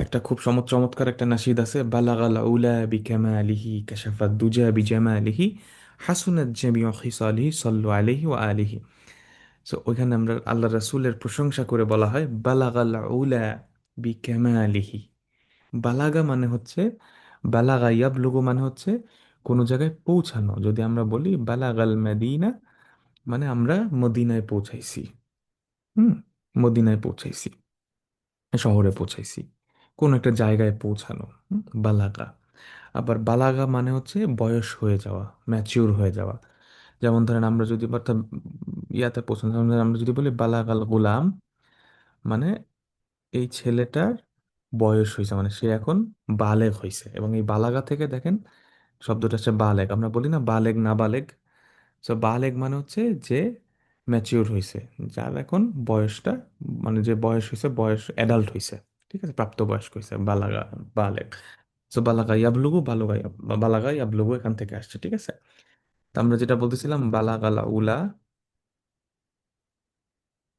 Speaker 1: একটা খুব চমৎকার একটা নাশিদ আছে, বালাগাল উলা বিকামালিহি কাশাফাত দুজা বিজামালিহি হাসুনাত জামিউ খিসালিহি সাল্লু আলাইহি ওয়া আলিহি। সো ওইখানে আমরা আল্লাহ রাসূলের প্রশংসা করে বলা হয় বালাগাল উলা বিকামালিহি। বালাগা মানে হচ্ছে, বালাগা ইয়াবলুগু মানে হচ্ছে কোনো জায়গায় পৌঁছানো। যদি আমরা বলি বালাগাল মাদিনা, মানে আমরা মদিনায় পৌঁছাইছি। হুম, মদিনায় পৌঁছাইছি, শহরে পৌঁছাইছি, কোন একটা জায়গায় পৌঁছানো। বালাগা। আবার বালাগা মানে হচ্ছে বয়স হয়ে যাওয়া, ম্যাচিউর হয়ে যাওয়া। যেমন ধরেন আমরা যদি অর্থাৎ ইয়াতে পৌঁছানো, যেমন ধরেন আমরা যদি বলি বালাগাল গোলাম, মানে এই ছেলেটার বয়স হয়েছে, মানে সে এখন বালেগ হয়েছে। এবং এই বালাগা থেকে দেখেন শব্দটা হচ্ছে বালেগ, আমরা বলি না বালেগ না বালেগ। তো বালেগ মানে হচ্ছে যে ম্যাচিউর হয়েছে, যার এখন বয়সটা, মানে যে বয়স হয়েছে, বয়স অ্যাডাল্ট হয়েছে, ঠিক আছে, প্রাপ্তবয়স্ক হয়েছে, বালাগা, বালেগ। তো বালাগা ইয়াবলুগু, বালাগা ইয়াবলুগু এখান থেকে আসছে, ঠিক আছে। তো আমরা যেটা বলতেছিলাম, বালাগাল উলা,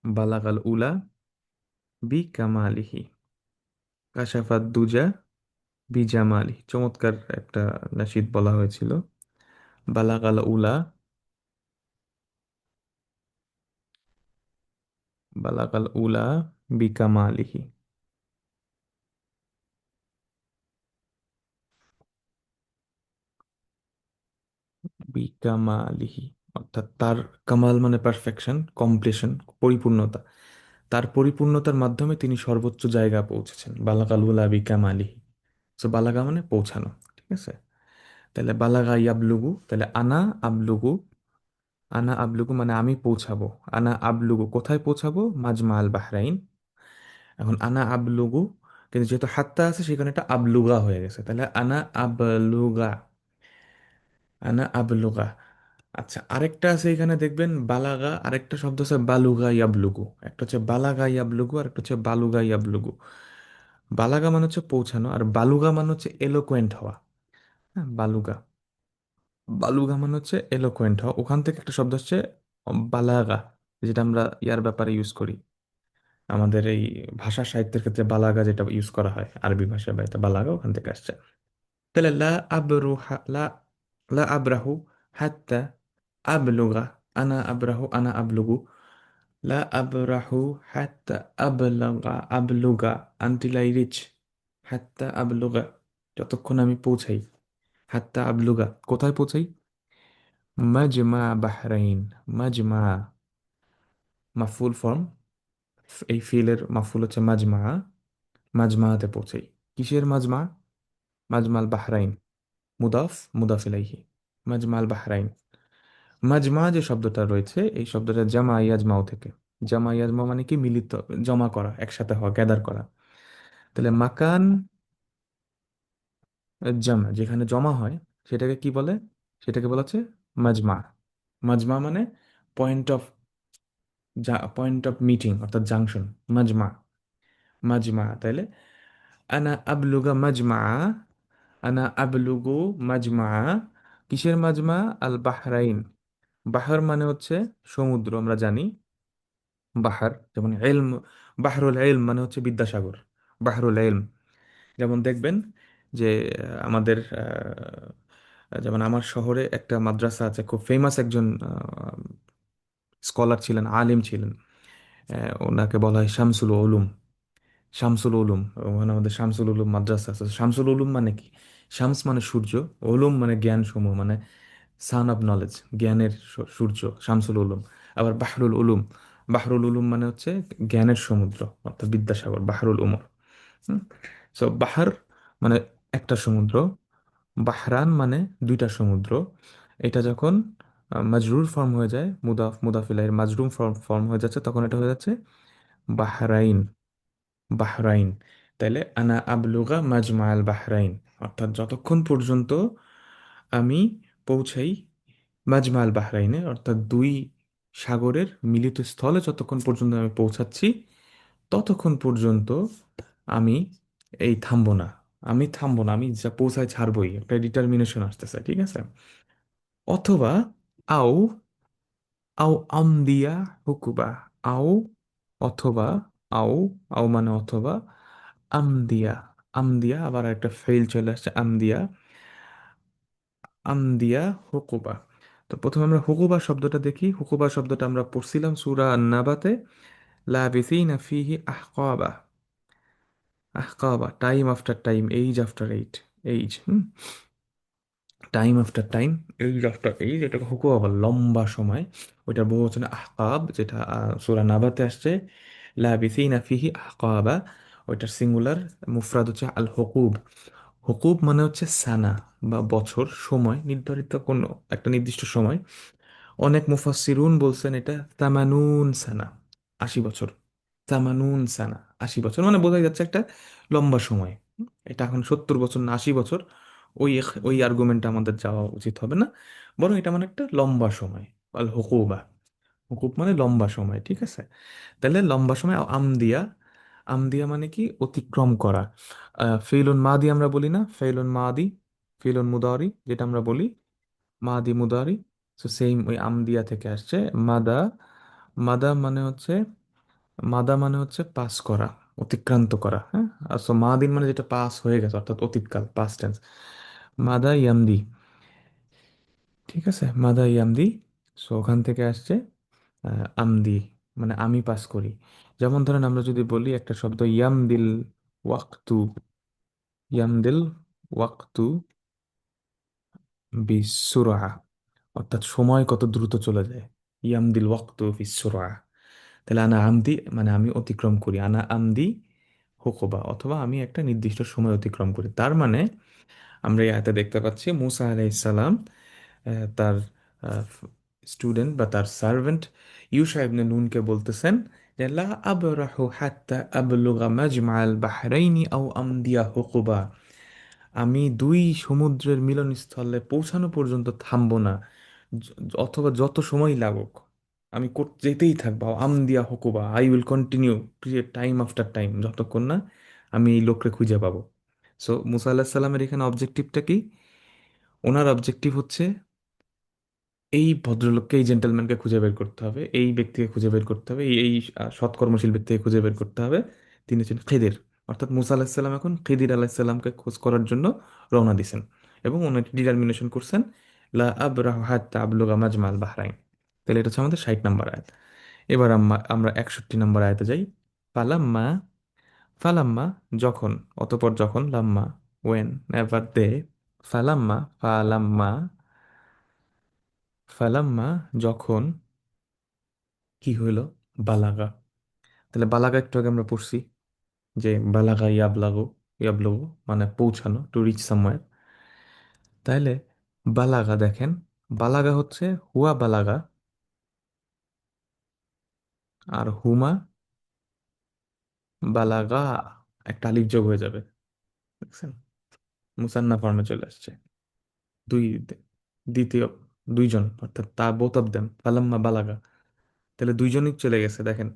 Speaker 1: বালাগাল উলা বি কামালিহি কাশাফাত দুজা বিজামালি, চমৎকার একটা নাশিদ বলা হয়েছিল। বালাগাল উলা, বালাগাল উলা বিকামালিহি, বিকামালিহি, অর্থাৎ তার, কামাল মানে পারফেকশন, কমপ্লিশন, পরিপূর্ণতা। তার পরিপূর্ণতার মাধ্যমে তিনি সর্বোচ্চ জায়গা পৌঁছেছেন, বালাগাল উলা বিকামালিহি। তো বালাগা মানে পৌঁছানো, ঠিক আছে। তাহলে বালাগা ইয়াবলুগু, তাহলে আনা আবলুগু, আনা আবলুগু মানে আমি পৌঁছাবো। আনা আবলুগু কোথায় পৌঁছাবো, মাজমা আল বাহরাইন। এখন আনা আবলুগু, কিন্তু যেহেতু হাত্তা আছে সেখানে এটা আবলুগা হয়ে গেছে, তাহলে আনা আবলুগা, আনা আবলুগা। আচ্ছা, আরেকটা আছে এখানে দেখবেন বালাগা, আরেকটা শব্দ আছে বালুগা ইয়াবলুগু। একটা হচ্ছে বালাগা ইয়াবলুগু, আর একটা হচ্ছে বালুগা ইয়াবলুগু। বালাগা মানে হচ্ছে পৌঁছানো, আর বালুগা মানে হচ্ছে এলোকোয়েন্ট হওয়া। হ্যাঁ, বালুগা, বালুগা মানে হচ্ছে এলোকোয়েন্ট হওয়া। ওখান থেকে একটা শব্দ হচ্ছে বালাগা, যেটা আমরা ইয়ার ব্যাপারে ইউজ করি, আমাদের এই ভাষা সাহিত্যের ক্ষেত্রে বালাগা যেটা ইউজ করা হয় আরবি ভাষায়, বা এটা বালাগা ওখান থেকে আসছে। তাহলে লা লা আব্রাহু হাত্তা আবলুগা, আনা আব্রাহু আনা আবলুগু, লা আব্রাহু হাত্তা আবলগা, আবলুগা আনটিল আই রিচ, হাত্তা আবলুগা, যতক্ষণ আমি পৌঁছাই। হাত্তা আবলুগা কোথায় পৌঁছাই, মাজমা বাহরাইন, মাজমা, মাফুল ফর্ম, এই ফিলের মাফুল হচ্ছে মাজমা, মাজমাতে পৌঁছাই। কিসের মাজমা, মাজমাল বাহরাইন, মুদাফ মুদাফ ইলাইহি, মাজমাল বাহরাইন। মাজমা যে শব্দটা রয়েছে, এই শব্দটা জামা ইয়াজমাও থেকে। জামা ইয়াজমা মানে কি, মিলিত, জমা করা, একসাথে হওয়া, গ্যাদার করা। তাহলে মাকান জামা, যেখানে জমা হয় সেটাকে কি বলে, সেটাকে বলা হচ্ছে মাজমা। মাজমা মানে point of, point of meeting, অর্থাৎ জাংশন, মাজমা, মাজমা। তাইলে আনা আবলুগা মাজমা, আনা আবলুগু মাজমা, কিসের মাজমা, আল বাহরাইন। বাহার মানে হচ্ছে সমুদ্র, আমরা জানি বাহার, যেমন এলম, বাহরুল এলম মানে হচ্ছে বিদ্যাসাগর, বাহরুল এলম। যেমন দেখবেন যে আমাদের যেমন আমার শহরে একটা মাদ্রাসা আছে, খুব ফেমাস একজন স্কলার ছিলেন, আলিম ছিলেন, ওনাকে বলা হয় শামসুল উলুম, শামসুল উলুম। ওখানে আমাদের শামসুল উলুম মাদ্রাসা আছে। শামসুল উলুম মানে কি, শামস মানে সূর্য, উলুম মানে জ্ঞান সমূহ, মানে সান অফ নলেজ, জ্ঞানের সূর্য, শামসুল উলুম। আবার বাহরুল উলুম, বাহরুল উলুম মানে হচ্ছে জ্ঞানের সমুদ্র, অর্থাৎ বিদ্যাসাগর, বাহরুল উমর। সো বাহার মানে একটা সমুদ্র, বাহরান মানে দুইটা সমুদ্র। এটা যখন মাজরুর ফর্ম হয়ে যায়, মুদাফ মুদাফিলের মাজরুম ফর্ম ফর্ম হয়ে যাচ্ছে, তখন এটা হয়ে যাচ্ছে বাহরাইন। বাহরাইন। তাইলে আনা আবলুগা মাজমা আল বাহরাইন, অর্থাৎ যতক্ষণ পর্যন্ত আমি পৌঁছাই মাজমা আল বাহরাইনে, অর্থাৎ দুই সাগরের মিলিত স্থলে যতক্ষণ পর্যন্ত আমি পৌঁছাচ্ছি, ততক্ষণ পর্যন্ত আমি এই থামবো না। আমি থামবো না, আমি যা পৌঁছায় ছাড়বই, একটা ডিটারমিনেশন আসতেছে, ঠিক আছে। অথবা আও, আও আমদিয়া হুকুবা, আও অথবা, আও, আও মানে অথবা, আমদিয়া, আমদিয়া আবার একটা ফেল চলে আসছে, আমদিয়া, আমদিয়া হুকুবা। তো প্রথমে আমরা হুকুবা শব্দটা দেখি। হুকুবা শব্দটা আমরা পড়ছিলাম সূরা আন-নাবাতে, লাবিসিনা ফিহি আহকাবা। আহকাবা time after time, age after age, age, time after time, age after age, এটাকে হুকুবা বলে, লম্বা সময়। ওইটার বহু বচনে আহকাব, যেটা সূরা নাবাতে আসছে লাবিসিনা ফিহি আহকাবা। ওইটার সিঙ্গুলার মুফরাদ হচ্ছে আল হুকুব। হুকুব মানে হচ্ছে সানা বা বছর, সময়, নির্ধারিত কোনো একটা নির্দিষ্ট সময়। অনেক মুফাসসিরুন বলছেন এটা তামানুন সানা, 80 বছর। তামানুন সানা, 80 বছর, মানে বোঝা যাচ্ছে একটা লম্বা সময়। এটা এখন 70 বছর না 80 বছর, ওই আর্গুমেন্টটা আমাদের যাওয়া উচিত হবে না, বরং এটা মানে একটা লম্বা সময়। আল হুকুবা, হুকুব মানে লম্বা সময়, ঠিক আছে। তাহলে লম্বা সময়। আমদিয়া, আমদিয়া মানে কি অতিক্রম করা। ফেইলুন মাদি আমরা বলি না, ফেইলুন মাদি, ফেইলুন মুদারি যেটা আমরা বলি, মাদি মুদারি। তো সেম ওই আমদিয়া থেকে আসছে। মাদা, মাদা মানে হচ্ছে, মাদা মানে হচ্ছে পাস করা, অতিক্রান্ত করা, হ্যাঁ। আর সো মাদিন মানে যেটা পাস হয়ে গেছে, অর্থাৎ অতীতকাল, পাস্ট টেন্স। মাদা ইয়ামদি, ঠিক আছে, মাদা ইয়ামদি। সো ওখান থেকে আসছে আমদি, মানে আমি পাস করি। যেমন ধরেন আমরা যদি বলি একটা শব্দ ইয়ামদিল ওয়াক্তু, ইয়ামদিল ওয়াক্তু বিসুরআ, অর্থাৎ সময় কত দ্রুত চলে যায়। ইয়ামদিল ওয়াক্তু বিসুরআ। তাহলে আনা আমদি মানে আমি অতিক্রম করি, আনা আমদি হুকুবা, অথবা আমি একটা নির্দিষ্ট সময় অতিক্রম করি। তার মানে আমরা এই আয়াতে দেখতে পাচ্ছি মুসা আলাইহিসসালাম তার স্টুডেন্ট বা তার সার্ভেন্ট ইউশা ইবনে নুনকে বলতেছেন যে লা আবরাহু হাত্তা আবলুগা মাজমাআল বাহরাইনি আও আমদিয়া হুকুবা, আমি দুই সমুদ্রের মিলনস্থলে পৌঁছানো পর্যন্ত থামবো না, অথবা যত সময় লাগুক আমি যেতেই থাকবো। আমদিয়া হুকুবা, I will continue time after time, যতক্ষণ না আমি এই লোককে খুঁজে পাবো। সো মুসা আল্লাহ সাল্লামের এখানে অবজেক্টিভটা কি? ওনার অবজেক্টিভ হচ্ছে এই ভদ্রলোককে, এই জেন্টলম্যানকে খুঁজে বের করতে হবে, এই ব্যক্তিকে খুঁজে বের করতে হবে, এই সৎকর্মশীল ব্যক্তিকে খুঁজে বের করতে হবে। তিনি হচ্ছেন খিদির। অর্থাৎ মুসা আলাহিসাল্লাম এখন খিদির আলাহিসাল্লামকে খোঁজ করার জন্য রওনা দিছেন, এবং উনি ডিটারমিনেশন করছেন লা আবরাহু হাত্তা আবলুগা মাজমাল বাহরাইন। তাহলে এটা হচ্ছে আমাদের 60 নম্বর আয়াত। এবার আমরা 61 নম্বর আয়াতে যাই। ফালাম্মা, ফালাম্মা যখন, অতপর যখন, লাম্মা ওয়েন, নেভার দে, ফালাম্মা, ফালাম্মা, ফালাম্মা যখন কি হইল, বালাগা। তাহলে বালাগা একটু আগে আমরা পড়ছি যে বালাগা ইয়াবলাগু, ইয়াবলুগু মানে পৌঁছানো, টু রিচ সামওয়্যার। তাইলে বালাগা দেখেন, বালাগা হচ্ছে হুয়া বালাগা, আর হুমা বালাগা, একটা আলিফ যোগ হয়ে যাবে, দেখছেন, মুসান্না ফর্মে চলে আসছে। দুই, দ্বিতীয়, দুইজন, অর্থাৎ তা বোথ অফ দেম, ফালাম্মা বালাগা। তাহলে দুইজনই চলে গেছে, দেখেন।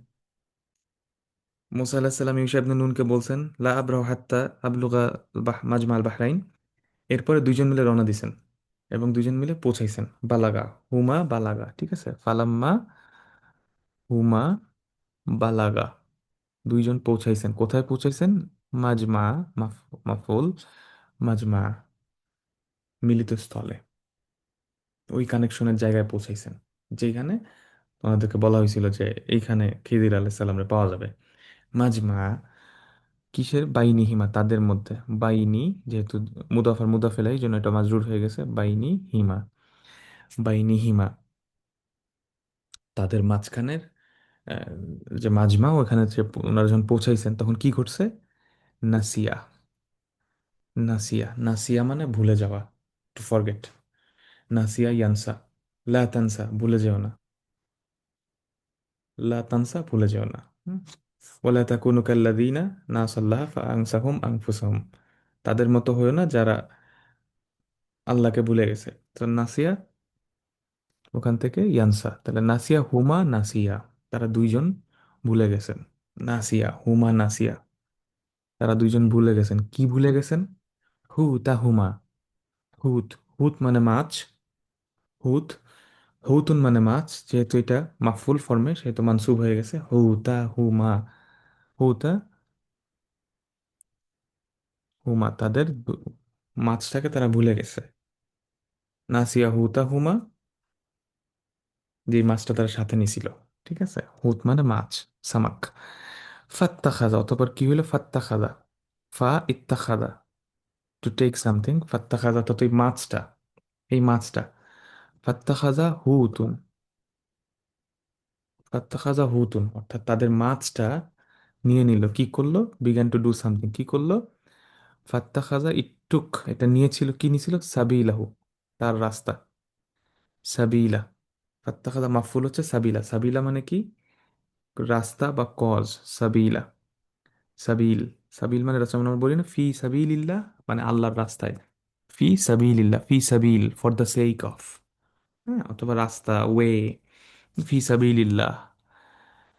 Speaker 1: মুসা আলাহিস সাল্লাম ইউশা ইবনে নুনকে বলছেন লা আবরাহু হাত্তা আবলুগা মাজমা আল বাহরাইন। এরপরে দুইজন মিলে রওনা দিছেন, এবং দুইজন মিলে পৌঁছাইছেন। বালাগা, হুমা বালাগা, ঠিক আছে। ফালাম্মা, হুমা বালাগা, দুইজন পৌঁছাইছেন, কোথায় পৌঁছাইছেন? মাজমা, মাফুল, মাজমা, মিলিত স্থলে, ওই কানেকশনের জায়গায় পৌঁছাইছেন, যেখানে ওনাদেরকে বলা হয়েছিল যে এইখানে খিদির আলাইহিস সালামরে পাওয়া যাবে। মাজমা কিসের? বাইনি হিমা, তাদের মধ্যে। বাইনি যেহেতু মুদাফার মুদাফেলা, এই জন্য এটা মাজরুর হয়ে গেছে, বাইনি হিমা, বাইনি হিমা, তাদের মাঝখানের আহ, যে মাজমা, ওখানে যে ওনারা যখন পৌঁছাইছেন তখন কি ঘটছে? নাসিয়া। নাসিয়া, নাসিয়া মানে ভুলে যাওয়া, টু ফরগেট। নাসিয়া ইয়ানসা। লা তানসা, ভুলে যেও না। লা তানসা, ভুলে যেও না। হুম? ওয়ালা তাকুনু কাল্লাযীনা নাসাল্লাহ ফাআনসাহুম আনফুসাহুম। তাদের মতো হয়েও না যারা আল্লাহকে ভুলে গেছে। তো নাসিয়া, ওখান থেকে ইয়ানসা, তাহলে নাসিয়া হুমা নাসিয়া, তারা দুইজন ভুলে গেছেন। নাসিয়া হুমা নাসিয়া, তারা দুইজন ভুলে গেছেন। কি ভুলে গেছেন? হু তা হুমা। হুত, হুত মানে মাছ। হুত, হুতুন মানে মাছ, যেহেতু এটা মাফুল ফর্মে সেহেতু মানসুব হয়ে গেছে। হু তা হুমা। হুতা হুমা, তাদের মাছটাকে তারা ভুলে গেছে। নাসিয়া হুতা হুমা, যে মাছটা তারা সাথে নিছিল। ঠিক আছে, হুত মানে মাছ, সামাক। ফাত্তা খাজা, অতপর কি হলো? ফাত্তা খাজা, ফা ইত্তা খাজা, টু টেক সামথিং। ফাত্তা খাজা, তত এই মাছটা, এই মাছটা। ফাত্তা খাজা হুতুন, ফাত্তা খাজা হুতুন, অর্থাৎ তাদের মাছটা নিয়ে নিল। কি করলো? বিগান টু ডু সামথিং, কি করলো? ফাত্তা খাজা, ইটুক, এটা নিয়েছিল, কি নিয়েছিল? সাবিলাহু, তার রাস্তা। সাবিলা, ফাত্তা খাজা মাফুল হচ্ছে সাবিলা। সাবিলা মানে কি? রাস্তা বা কজ। সাবিলা, সাবিল। সাবিল মানে রাস্তা, মানে আমরা বলি না ফি সাবিলিল্লাহ, মানে আল্লাহর রাস্তায়। ফি সাবিলিল্লাহ, ফি সাবিল, ফর দ্য সেক অফ। হ্যাঁ, অথবা রাস্তা, ওয়ে, ফি সাবিলিল্লাহ।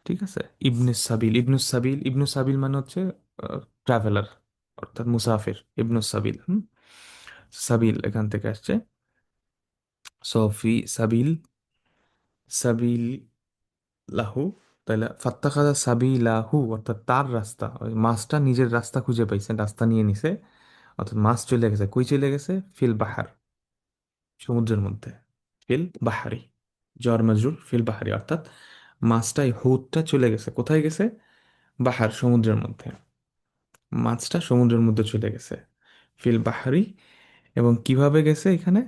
Speaker 1: ঠিক আছে। ইবনুস সাবিল, ইবনুস সাবিল, ইবনুস সাবিল মানে হচ্ছে ট্রাভেলার, অর্থাৎ মুসাফির। ইবনুস সাবিল, সাবিল এখান থেকে আসছে। সফি সাবিল, সাবিল লাহু। তাহলে ফাত্তাখাযা সাবিলাহু, অর্থাৎ তার রাস্তা, ওই মাছটা নিজের রাস্তা খুঁজে পাইছে, রাস্তা নিয়ে নিছে। অর্থাৎ মাছ চলে গেছে, কই চলে গেছে? ফিল বাহার, সমুদ্রের মধ্যে। ফিল বাহারি, জ্বর মাজরুর, ফিল বাহারি, অর্থাৎ মাছটাই হুটটা চলে গেছে, কোথায় গেছে? বাহার, সমুদ্রের মধ্যে। মাছটা সমুদ্রের মধ্যে চলে গেছে, ফিল বাহারি। এবং কিভাবে গেছে এখানে?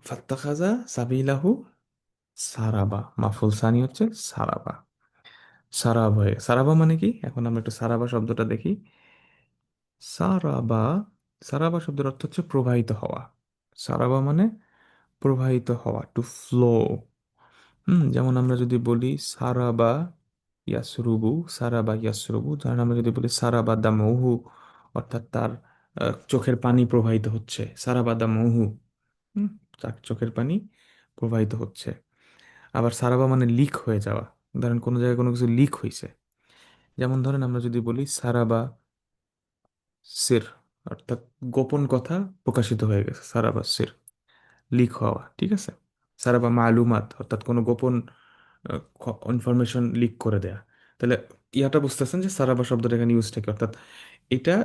Speaker 1: ফাত্তাখাযা সাবিলাহু সারাবা, মাফুল সানি হচ্ছে সারাবা। সারাব হয়ে, সারাবা মানে কি? এখন আমরা একটু সারাবা শব্দটা দেখি। সারাবা, সারাবা শব্দের অর্থ হচ্ছে প্রবাহিত হওয়া। সারাবা মানে প্রবাহিত হওয়া, টু ফ্লো। যেমন আমরা যদি বলি সারাবা ইয়াসরুবু, সারাবা ইয়াসরুবু, ধরেন আমরা যদি বলি সারাবা দামুহু, অর্থাৎ তার চোখের পানি প্রবাহিত হচ্ছে। সারাবা দামুহু, হুম, তার চোখের পানি প্রবাহিত হচ্ছে। আবার সারাবা মানে লিক হয়ে যাওয়া, ধরেন কোনো জায়গায় কোনো কিছু লিক হয়েছে। যেমন ধরেন আমরা যদি বলি সারাবা সির, অর্থাৎ গোপন কথা প্রকাশিত হয়ে গেছে। সারাবা সির, লিক হওয়া। ঠিক আছে। সারাবা মালুমাত, অর্থাৎ কোনো গোপন ইনফরমেশন লিক করে দেয়া। তাহলে ইয়াটা বুঝতেছেন যে সারাবা শব্দটা এখানে ইউজ থাকে, অর্থাৎ এটা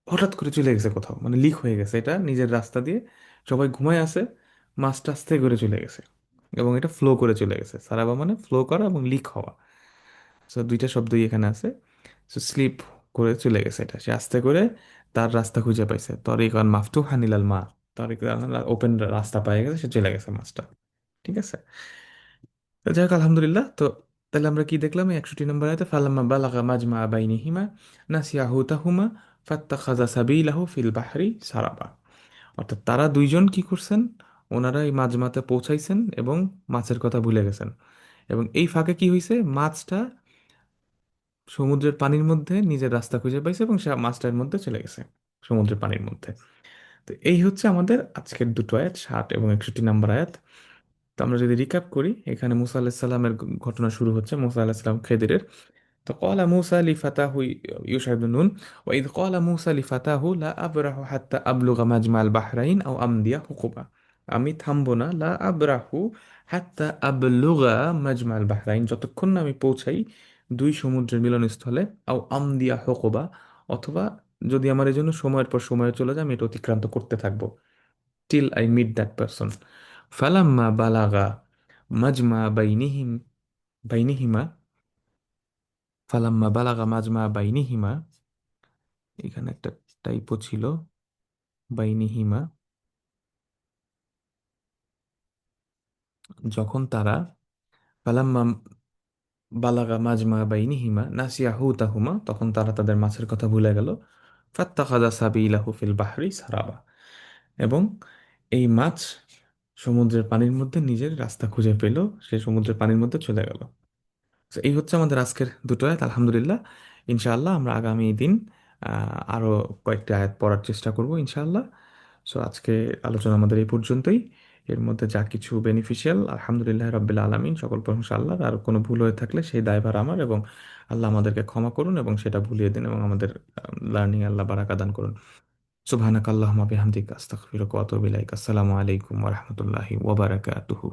Speaker 1: হঠাৎ করে চলে গেছে কোথাও, মানে লিক হয়ে গেছে, এটা নিজের রাস্তা দিয়ে, সবাই ঘুমায় আছে, মাছটা আস্তে করে চলে গেছে এবং এটা ফ্লো করে চলে গেছে। সারাবা মানে ফ্লো করা এবং লিক হওয়া। সো দুইটা শব্দই এখানে আছে। সো স্লিপ করে চলে গেছে, এটা সে আস্তে করে তার রাস্তা খুঁজে পাইছে। তরিকান মাফতুহান ইলাল মা, তরিকান ওপেন রাস্তা পেয়ে গেছে, সে চলে গেছে মাছটা। ঠিক আছে। তো যাই হোক, আলহামদুলিল্লাহ। তো তাহলে আমরা কি দেখলাম? এই 61 নম্বর আয়াতে, ফালাম্মা বালাগা মাজমা বাইনিহিমা নাসিয়া হুতাহুমা ফাত্তাখাযা সাবিলাহু ফিল বাহরি সারাবা। অর্থাৎ তারা দুইজন কি করছেন? ওনারা এই মাজমাতে পৌঁছাইছেন এবং মাছের কথা ভুলে গেছেন। এবং এই ফাঁকে কি হয়েছে? মাছটা সমুদ্রের পানির মধ্যে নিজের রাস্তা খুঁজে পাইছে এবং সে মাছটার মধ্যে চলে গেছে, সমুদ্রের পানির মধ্যে। তো এই হচ্ছে আমাদের আজকের দুটো আয়াত, 60 এবং 61 নম্বর আয়াত। তো আমরা যদি রিক্যাপ করি, এখানে মুসা আলাহিসাল্লামের ঘটনা শুরু হচ্ছে, মুসা আলাহিসাল্লাম খেদিরের। তো قال موسى لفتاه يوشع بن نون وإذ قال موسى لفتاه لا أبرح حتى أبلغ مجمع البحرين أو أمضي حقبا। আমি থামবো না, লা আবরাহু হাত্তা আবলুগা মাজমাল বাহরাইন, যতক্ষণ না আমি পৌঁছাই দুই সমুদ্রের মিলনস্থলে, আও আমদিয়া হকবা, অথবা যদি আমার এই জন্য সময়ের পর সময় চলে যায়, আমি এটা অতিক্রান্ত করতে থাকবো, till I meet that person. ফালাম্মা বালাগা মাজমা বাইনিহিম, বাইনিহিমা, ফালাম্মা বালাগা মাজমা বাইনিহিমা, এখানে একটা টাইপো ছিল, বাইনিহিমা, যখন তারা, ফালাম্মা বালাগা মাজমা বাইনিহিমা নাসিয়া হুতাহুমা, তখন তারা তাদের মাছের কথা ভুলে গেল। ফাত্তাখাযা সাবিলাহু ফিল বাহরি সারাবা, এবং এই মাছ সমুদ্রের পানির মধ্যে নিজের রাস্তা খুঁজে পেল, সে সমুদ্রের পানির মধ্যে চলে গেল। তো এই হচ্ছে আমাদের আজকের দুটো আয়াত। আলহামদুলিল্লাহ, ইনশাআল্লাহ আমরা আগামী দিন আরো কয়েকটি আয়াত পড়ার চেষ্টা করব ইনশাআল্লাহ। সো আজকে আলোচনা আমাদের এই পর্যন্তই। এর মধ্যে যা কিছু বেনিফিশিয়াল, আলহামদুলিল্লাহ রাব্বিল আলামিন, সকল প্রশংসা আল্লাহর। আর কোনো ভুল হয়ে থাকলে সেই দায়ভার আমার, এবং আল্লাহ আমাদেরকে ক্ষমা করুন এবং সেটা ভুলিয়ে দিন, এবং আমাদের লার্নিং আল্লাহ বারাকা দান করুন। সুবহানাকাল্লাহুম্মা বিহামদিকা আস্তাগফিরুকা ওয়া আতুবু ইলাইক। আসসালামু আলাইকুম ওয়া রাহমাতুল্লাহি ওয়া বারাকাতুহু।